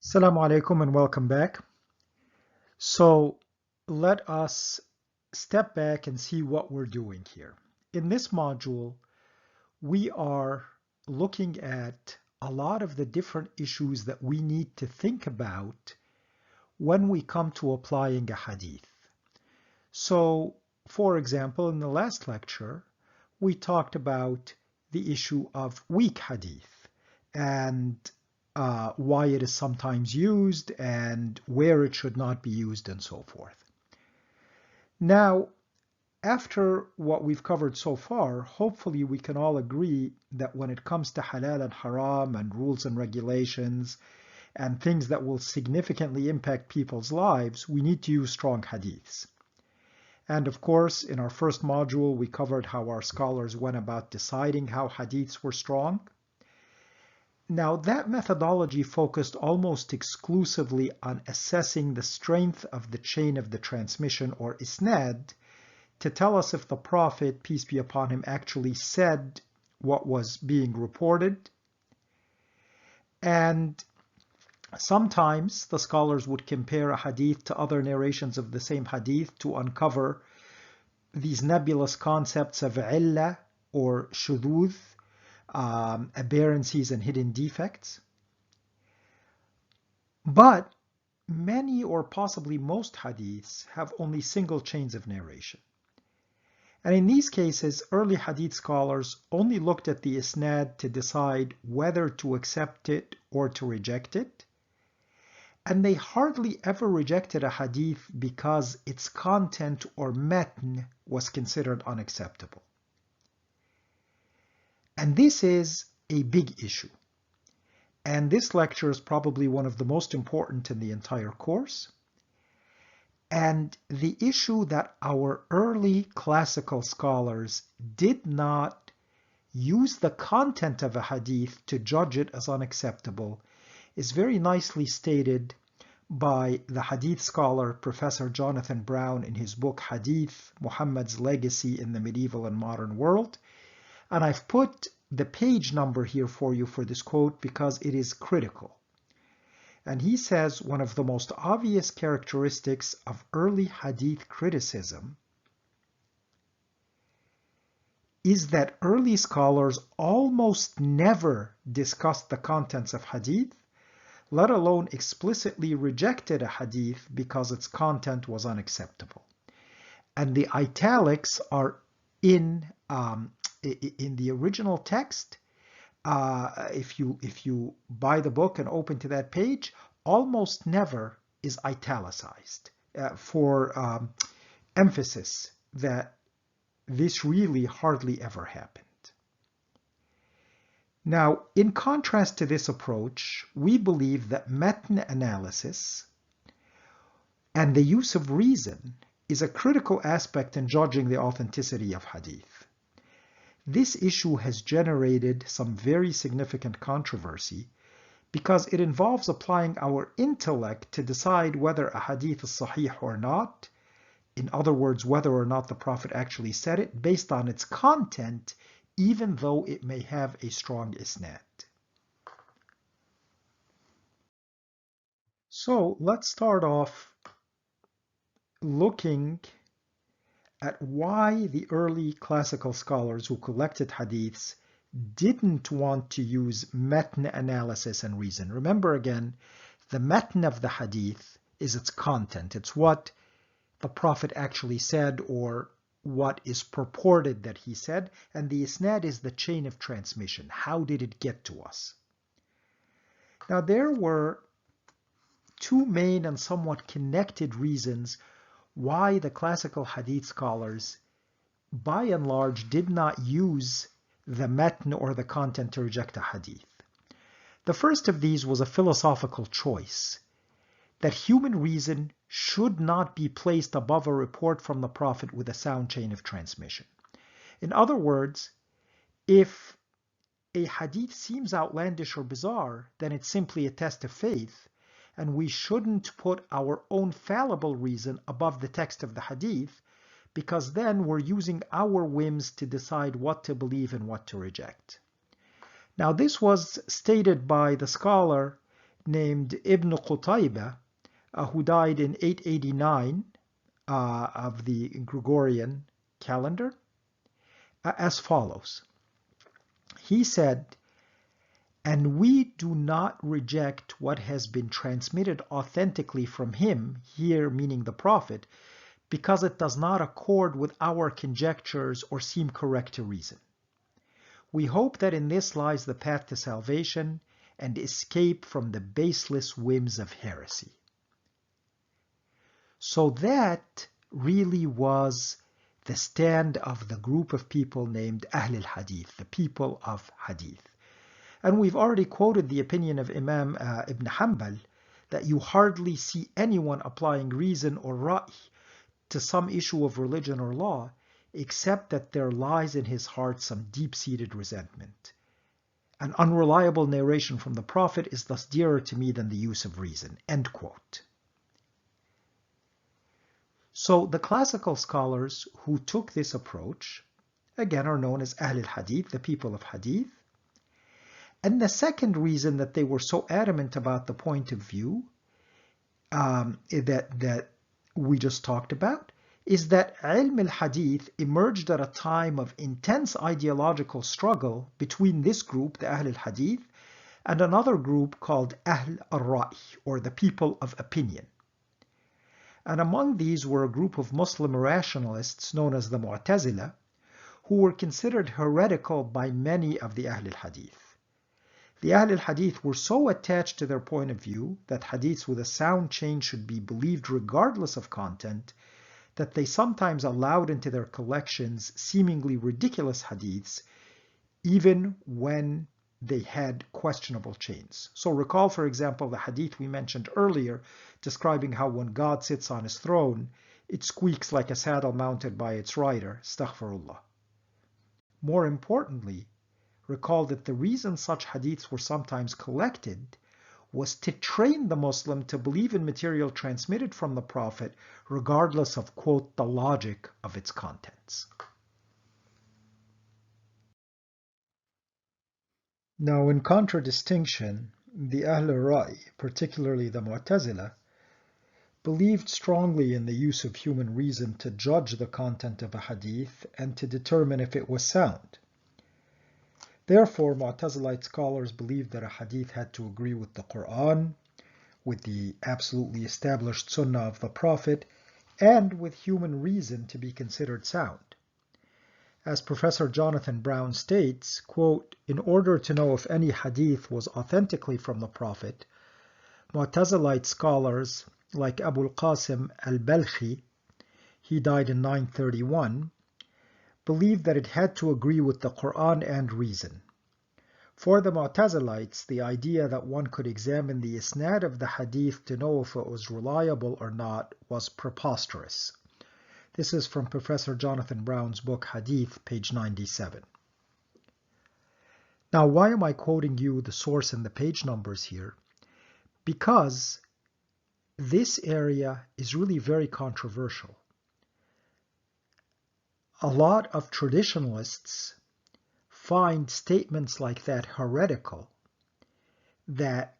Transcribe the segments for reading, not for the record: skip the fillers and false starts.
Assalamu alaikum and welcome back. So let us step back and see what we're doing here. In this module, we are looking at a lot of the different issues that we need to think about when we come to applying a hadith. So, for example, in the last lecture, we talked about the issue of weak hadith and why it is sometimes used and where it should not be used and so forth. Now, after what we've covered so far, hopefully we can all agree that when it comes to halal and haram and rules and regulations and things that will significantly impact people's lives, we need to use strong hadiths. And of course, in our first module, we covered how our scholars went about deciding how hadiths were strong. Now, that methodology focused almost exclusively on assessing the strength of the chain of the transmission, or isnad, to tell us if the Prophet, peace be upon him, actually said what was being reported. And sometimes the scholars would compare a hadith to other narrations of the same hadith to uncover these nebulous concepts of illah or shudud, aberrancies and hidden defects. But many or possibly most hadiths have only single chains of narration. And in these cases, early hadith scholars only looked at the isnad to decide whether to accept it or to reject it. And they hardly ever rejected a hadith because its content or matn was considered unacceptable. And this is a big issue. And this lecture is probably one of the most important in the entire course. And the issue that our early classical scholars did not use the content of a hadith to judge it as unacceptable is very nicely stated by the hadith scholar Professor Jonathan Brown in his book Hadeeth, Muhammad's Legacy in the Medieval and Modern World. And I've put the page number here for you for this quote because it is critical. And he says one of the most obvious characteristics of early hadith criticism is that early scholars almost never discussed the contents of hadith, let alone explicitly rejected a hadith because its content was unacceptable. And the italics are in the original text. If you buy the book and open to that page, almost never is italicized for emphasis that this really hardly ever happened. Now, in contrast to this approach, we believe that meta-analysis and the use of reason is a critical aspect in judging the authenticity of hadith. This issue has generated some very significant controversy because it involves applying our intellect to decide whether a hadith is sahih or not. In other words, whether or not the Prophet actually said it based on its content, even though it may have a strong isnad. So let's start off looking at why the early classical scholars who collected hadiths didn't want to use meta-analysis and reason. Remember again, the matn of the hadith is its content. It's what the Prophet actually said or what is purported that he said, and the isnad is the chain of transmission. How did it get to us? Now, there were two main and somewhat connected reasons why the classical hadith scholars, by and large, did not use the matn or the content to reject a hadith. The first of these was a philosophical choice, that human reason should not be placed above a report from the Prophet with a sound chain of transmission. In other words, if a hadith seems outlandish or bizarre, then it's simply a test of faith, and we shouldn't put our own fallible reason above the text of the hadith, because then we're using our whims to decide what to believe and what to reject. Now, this was stated by the scholar named Ibn Qutayba, who died in 889 of the Gregorian calendar, as follows. He said, "And we do not reject what has been transmitted authentically from him," here meaning the Prophet, "because it does not accord with our conjectures or seem correct to reason. We hope that in this lies the path to salvation and escape from the baseless whims of heresy." So that really was the stand of the group of people named Ahl al-Hadith, the people of Hadith. And we've already quoted the opinion of Imam Ibn Hanbal that you hardly see anyone applying reason or ra'i to some issue of religion or law, except that there lies in his heart some deep-seated resentment. An unreliable narration from the Prophet is thus dearer to me than the use of reason. End quote. So the classical scholars who took this approach, again, are known as Ahl al-Hadith, the people of Hadith. And the second reason that they were so adamant about the point of view that we just talked about is that Ilm al-Hadith emerged at a time of intense ideological struggle between this group, the Ahl al-Hadith, and another group called Ahl al-Ra'i, or the people of opinion. And among these were a group of Muslim rationalists known as the Mu'tazila, who were considered heretical by many of the Ahl al-Hadith. The Ahl al-Hadith were so attached to their point of view that hadiths with a sound chain should be believed regardless of content, that they sometimes allowed into their collections seemingly ridiculous hadiths, even when they had questionable chains. So recall, for example, the hadith we mentioned earlier, describing how when God sits on his throne, it squeaks like a saddle mounted by its rider, astaghfirullah. More importantly, recall that the reason such hadiths were sometimes collected was to train the Muslim to believe in material transmitted from the Prophet, regardless of, quote, the logic of its contents. Now, in contradistinction, the Ahl al-Ra'i, particularly the Mu'tazila, believed strongly in the use of human reason to judge the content of a hadith and to determine if it was sound. Therefore, Mu'tazilite scholars believed that a hadith had to agree with the Quran, with the absolutely established Sunnah of the Prophet, and with human reason to be considered sound. As Professor Jonathan Brown states, quote, "In order to know if any hadith was authentically from the Prophet, Mu'tazilite scholars like Abu al-Qasim al-Balkhi, he died in 931, believed that it had to agree with the Quran and reason. For the Mu'tazilites, the idea that one could examine the isnad of the hadith to know if it was reliable or not was preposterous." This is from Professor Jonathan Brown's book Hadeeth, page 97. Now, why am I quoting you the source and the page numbers here? Because this area is really very controversial. A lot of traditionalists find statements like that heretical, that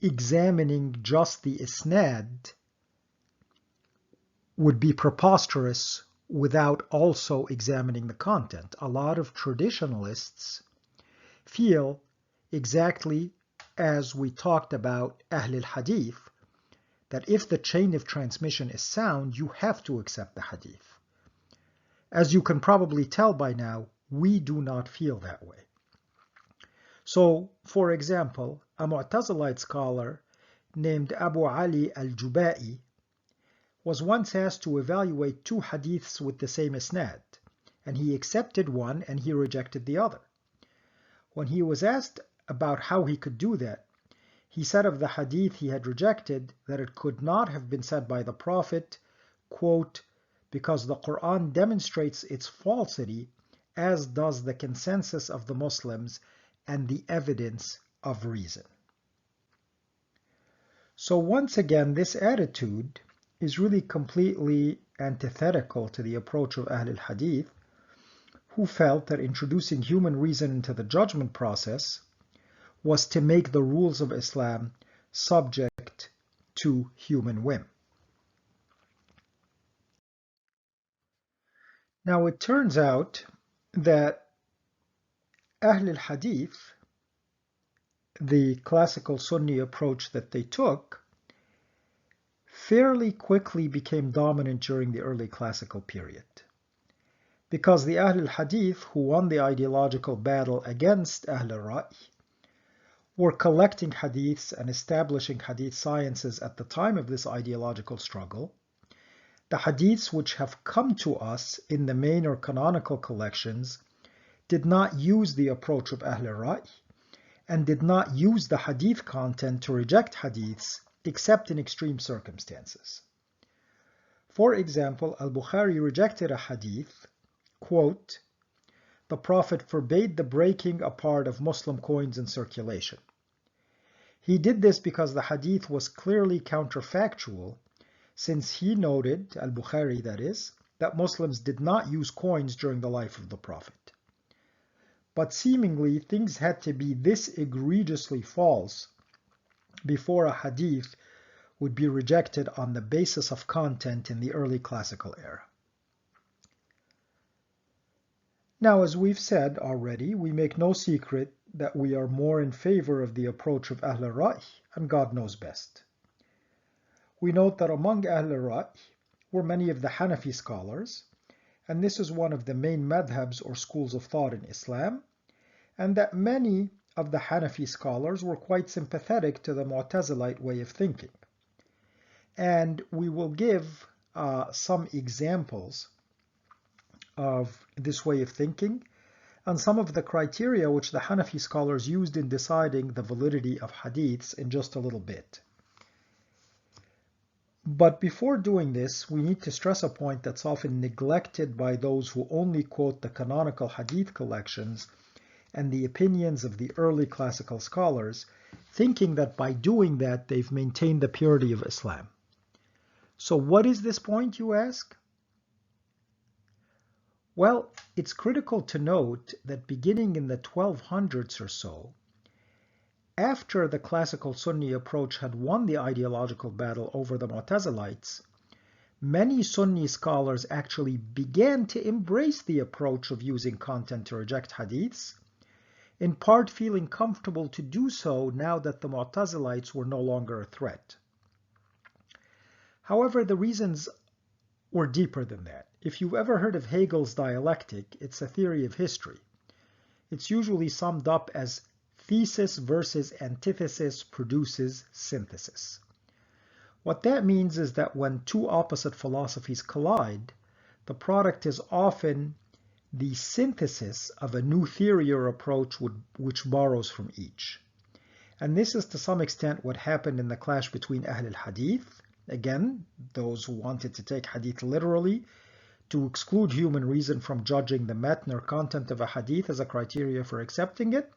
examining just the isnad would be preposterous without also examining the content. A lot of traditionalists feel exactly as we talked about Ahl al-Hadith, that if the chain of transmission is sound, you have to accept the hadith. As you can probably tell by now, we do not feel that way. So, for example, a Mu'tazilite scholar named Abu Ali al-Jubai was once asked to evaluate two hadiths with the same isnad, and he accepted one and he rejected the other. When he was asked about how he could do that, he said of the hadith he had rejected that it could not have been said by the Prophet, quote, "because the Quran demonstrates its falsity, as does the consensus of the Muslims and the evidence of reason." So once again, this attitude is really completely antithetical to the approach of Ahl al-Hadith, who felt that introducing human reason into the judgment process was to make the rules of Islam subject to human whim. Now it turns out that Ahl al-Hadith, the classical Sunni approach that they took, fairly quickly became dominant during the early classical period. Because the Ahl al-Hadith, who won the ideological battle against Ahl al-Ra'y, were collecting hadiths and establishing hadith sciences at the time of this ideological struggle, the hadiths which have come to us in the main or canonical collections did not use the approach of Ahl al-Ra'y and did not use the hadith content to reject hadiths except in extreme circumstances. For example, al-Bukhari rejected a hadith, quote, "The Prophet forbade the breaking apart of Muslim coins in circulation." He did this because the hadith was clearly counterfactual, since he noted, al-Bukhari that is, that Muslims did not use coins during the life of the Prophet. But seemingly things had to be this egregiously false before a hadith would be rejected on the basis of content in the early classical era. Now, as we've said already, we make no secret that we are more in favor of the approach of Ahl al-Ra'y, and God knows best. We note that among Ahl al-Ra'y were many of the Hanafi scholars, and this is one of the main madhabs or schools of thought in Islam, and that many of the Hanafi scholars were quite sympathetic to the Mu'tazilite way of thinking. And we will give some examples of this way of thinking and some of the criteria which the Hanafi scholars used in deciding the validity of hadiths in just a little bit. But before doing this, we need to stress a point that's often neglected by those who only quote the canonical hadith collections and the opinions of the early classical scholars, thinking that by doing that they've maintained the purity of Islam. So what is this point, you ask? Well, it's critical to note that beginning in the 1200s or so, after the classical Sunni approach had won the ideological battle over the Mu'tazilites, many Sunni scholars actually began to embrace the approach of using content to reject hadiths, in part feeling comfortable to do so now that the Mu'tazilites were no longer a threat. However, the reasons were deeper than that. If you've ever heard of Hegel's dialectic, it's a theory of history. It's usually summed up as thesis versus antithesis produces synthesis. What that means is that when two opposite philosophies collide, the product is often the synthesis of a new theory or approach which borrows from each. And this is to some extent what happened in the clash between Ahl al-Hadith, again, those who wanted to take hadith literally, to exclude human reason from judging the matn or content of a hadith as a criteria for accepting it,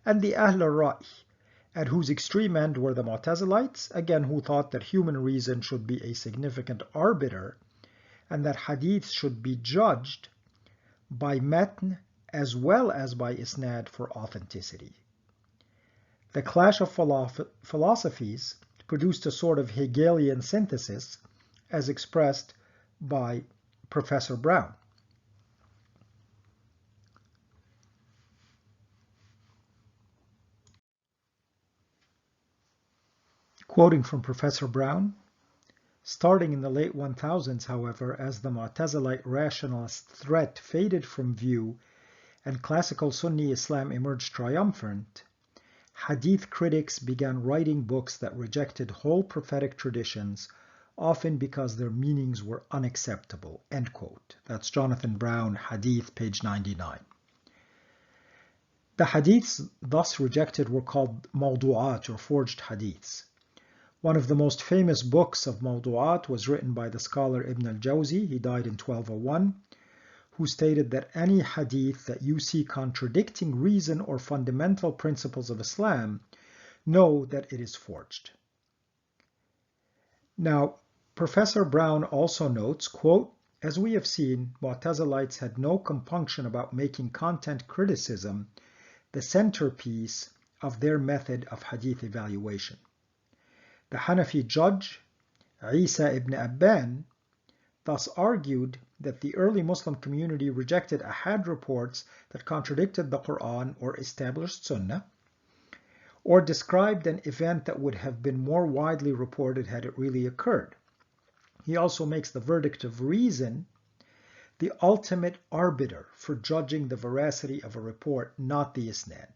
and the Ahl al-Ra'y, at whose extreme end were the Mu'tazilites, again, who thought that human reason should be a significant arbiter, and that hadiths should be judged by matn as well as by isnad for authenticity. The clash of philosophies produced a sort of Hegelian synthesis as expressed by Professor Brown. Quoting from Professor Brown, starting in the late 1000s, however, as the Mu'tazilite rationalist threat faded from view and classical Sunni Islam emerged triumphant, hadith critics began writing books that rejected whole prophetic traditions, often because their meanings were unacceptable. End quote. That's Jonathan Brown, Hadith, page 99. The hadiths thus rejected were called mawdu'at, or forged hadiths. One of the most famous books of mawdu'at was written by the scholar Ibn al-Jawzi, he died in 1201, who stated that any hadith that you see contradicting reason or fundamental principles of Islam, know that it is forged. Now, Professor Brown also notes, quote, "As we have seen, Mu'tazilites had no compunction about making content criticism the centerpiece of their method of hadith evaluation. The Hanafi judge, Isa ibn Abban, thus argued that the early Muslim community rejected ahad reports that contradicted the Quran or established Sunnah, or described an event that would have been more widely reported had it really occurred. He also makes the verdict of reason the ultimate arbiter for judging the veracity of a report, not the isnad.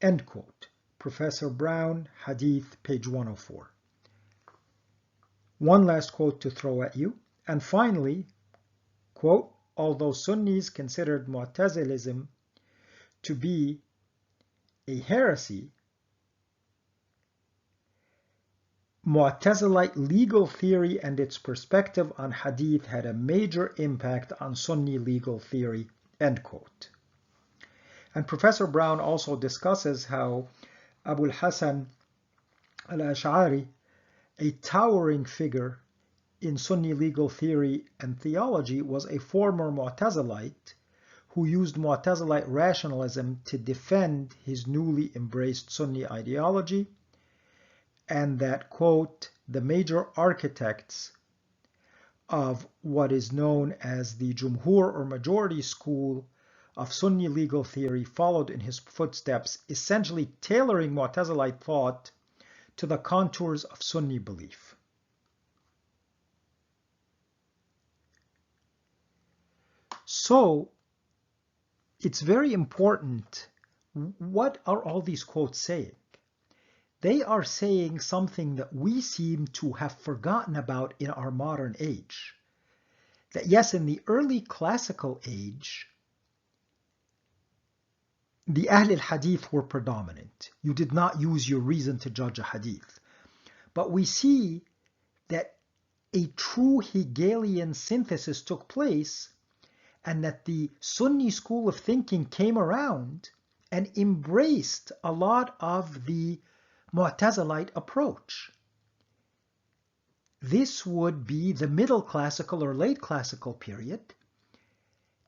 End quote. Professor Brown, Hadeeth, page 104. One last quote to throw at you. And finally, quote, although Sunnis considered Mu'tazilism to be a heresy, Mu'tazilite legal theory and its perspective on hadith had a major impact on Sunni legal theory, end quote. And Professor Brown also discusses how Abu al-Hasan al-Ash'ari, a towering figure in Sunni legal theory and theology, was a former Mu'tazilite who used Mu'tazilite rationalism to defend his newly embraced Sunni ideology, and that, quote, the major architects of what is known as the Jumhur or majority school of Sunni legal theory followed in his footsteps, essentially tailoring Mu'tazilite thought to the contours of Sunni belief. So, it's very important. What are all these quotes saying? They are saying something that we seem to have forgotten about in our modern age. That yes, in the early classical age, the Ahl al-Hadith were predominant. You did not use your reason to judge a hadith. But we see that a true Hegelian synthesis took place, and that the Sunni school of thinking came around and embraced a lot of the Mu'tazilite approach. This would be the middle classical or late classical period.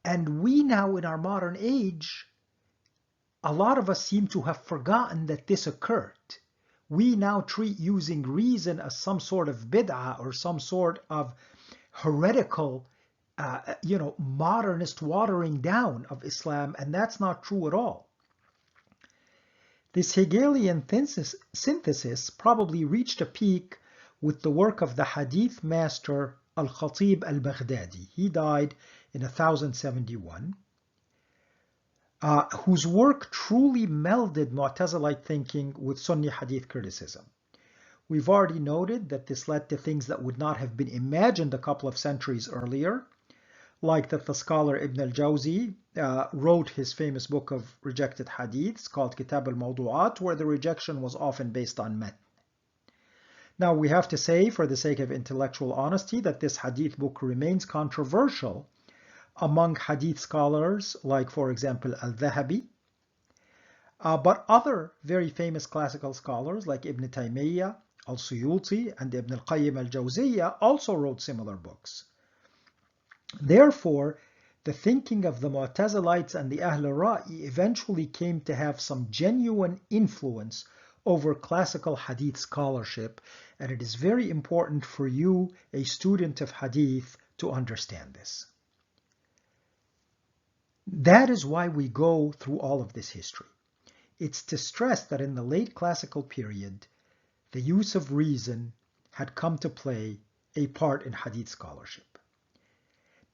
And we now in our modern age, a lot of us seem to have forgotten that this occurred. We now treat using reason as some sort of bid'ah or some sort of heretical, modernist watering down of Islam, and that's not true at all. This Hegelian synthesis probably reached a peak with the work of the Hadith master Al-Khatib al-Baghdadi. He died in 1071, whose work truly melded Mu'tazilite thinking with Sunni Hadith criticism. We've already noted that this led to things that would not have been imagined a couple of centuries earlier, like that the scholar Ibn al-Jawzi wrote his famous book of rejected hadiths called Kitab al-Mawdu'at, where the rejection was often based on matn. Now we have to say, for the sake of intellectual honesty, that this hadith book remains controversial among hadith scholars, like, for example, al-Dhahabi. But other very famous classical scholars like Ibn Taymiyyah, al-Suyuti, and Ibn al-Qayyim al-Jawziyya also wrote similar books. Therefore, the thinking of the Mu'tazilites and the Ahl al-Ra'i eventually came to have some genuine influence over classical hadith scholarship, and it is very important for you, a student of hadith, to understand this. That is why we go through all of this history. It's to stress that in the late classical period, the use of reason had come to play a part in hadith scholarship.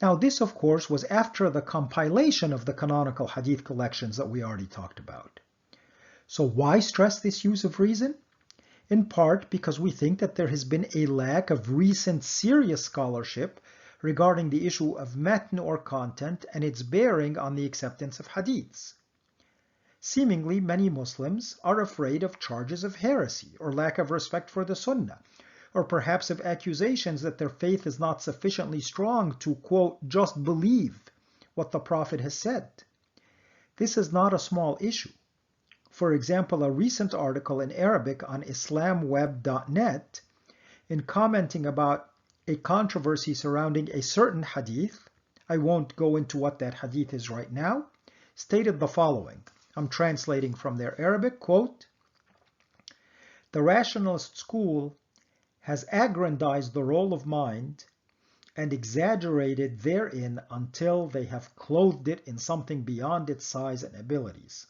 Now this, of course, was after the compilation of the canonical hadith collections that we already talked about. So why stress this use of reason? In part because we think that there has been a lack of recent serious scholarship regarding the issue of matn or content and its bearing on the acceptance of hadiths. Seemingly, many Muslims are afraid of charges of heresy or lack of respect for the Sunnah, or perhaps of accusations that their faith is not sufficiently strong to, quote, just believe what the Prophet has said. This is not a small issue. For example, a recent article in Arabic on islamweb.net, in commenting about a controversy surrounding a certain hadith, I won't go into what that hadith is right now, stated the following, I'm translating from their Arabic, quote, "The rationalist school has aggrandized the role of mind and exaggerated therein until they have clothed it in something beyond its size and abilities.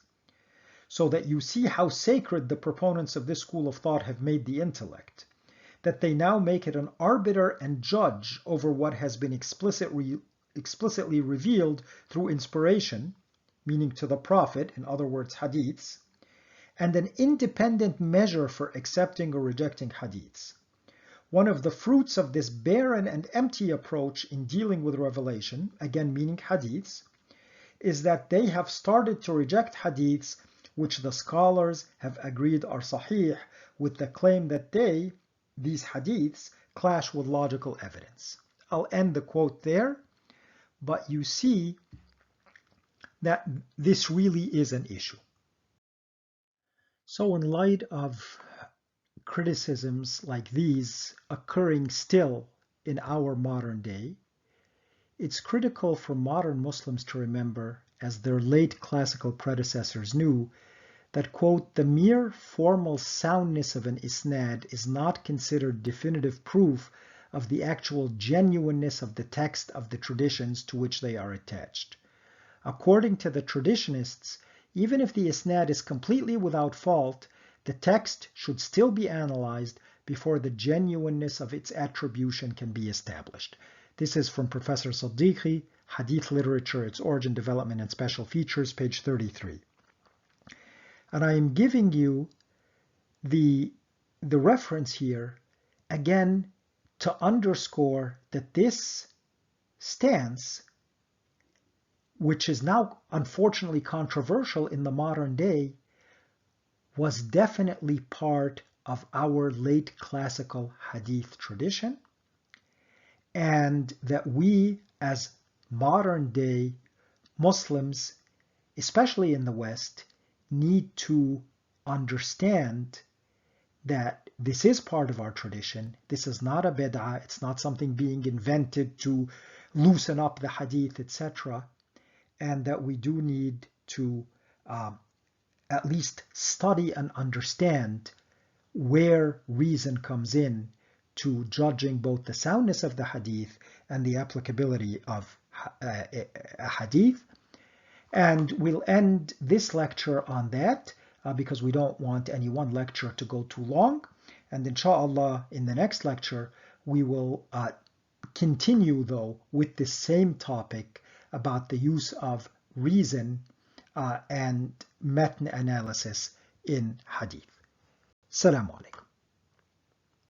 So that you see how sacred the proponents of this school of thought have made the intellect, that they now make it an arbiter and judge over what has been explicitly revealed through inspiration, meaning to the Prophet, in other words, hadiths, and an independent measure for accepting or rejecting hadiths. One of the fruits of this barren and empty approach in dealing with revelation, again meaning hadiths, is that they have started to reject hadiths which the scholars have agreed are sahih, with the claim that these hadiths, clash with logical evidence." I'll end the quote there, but you see that this really is an issue. So in light of criticisms like these occurring still in our modern day, it's critical for modern Muslims to remember, as their late classical predecessors knew, that, quote, "the mere formal soundness of an isnad is not considered definitive proof of the actual genuineness of the text of the traditions to which they are attached. According to the traditionists, even if the isnad is completely without fault, the text should still be analyzed before the genuineness of its attribution can be established." This is from Professor Siddiqui, Hadith Literature, Its Origin, Development, and Special Features, page 33. And I am giving you the reference here, again, to underscore that this stance, which is now unfortunately controversial in the modern day, was definitely part of our late classical hadith tradition, and that we as modern day Muslims, especially in the West, need to understand that this is part of our tradition. This is not a bid'ah. It's not something being invented to loosen up the hadith, etc. And that we do need to at least study and understand where reason comes in to judging both the soundness of the hadith and the applicability of a hadith. And we'll end this lecture on that because we don't want any one lecture to go too long. And inshallah, in the next lecture, we will continue, though, with the same topic about the use of reason and matn analysis in hadith. Assalamu alaikum.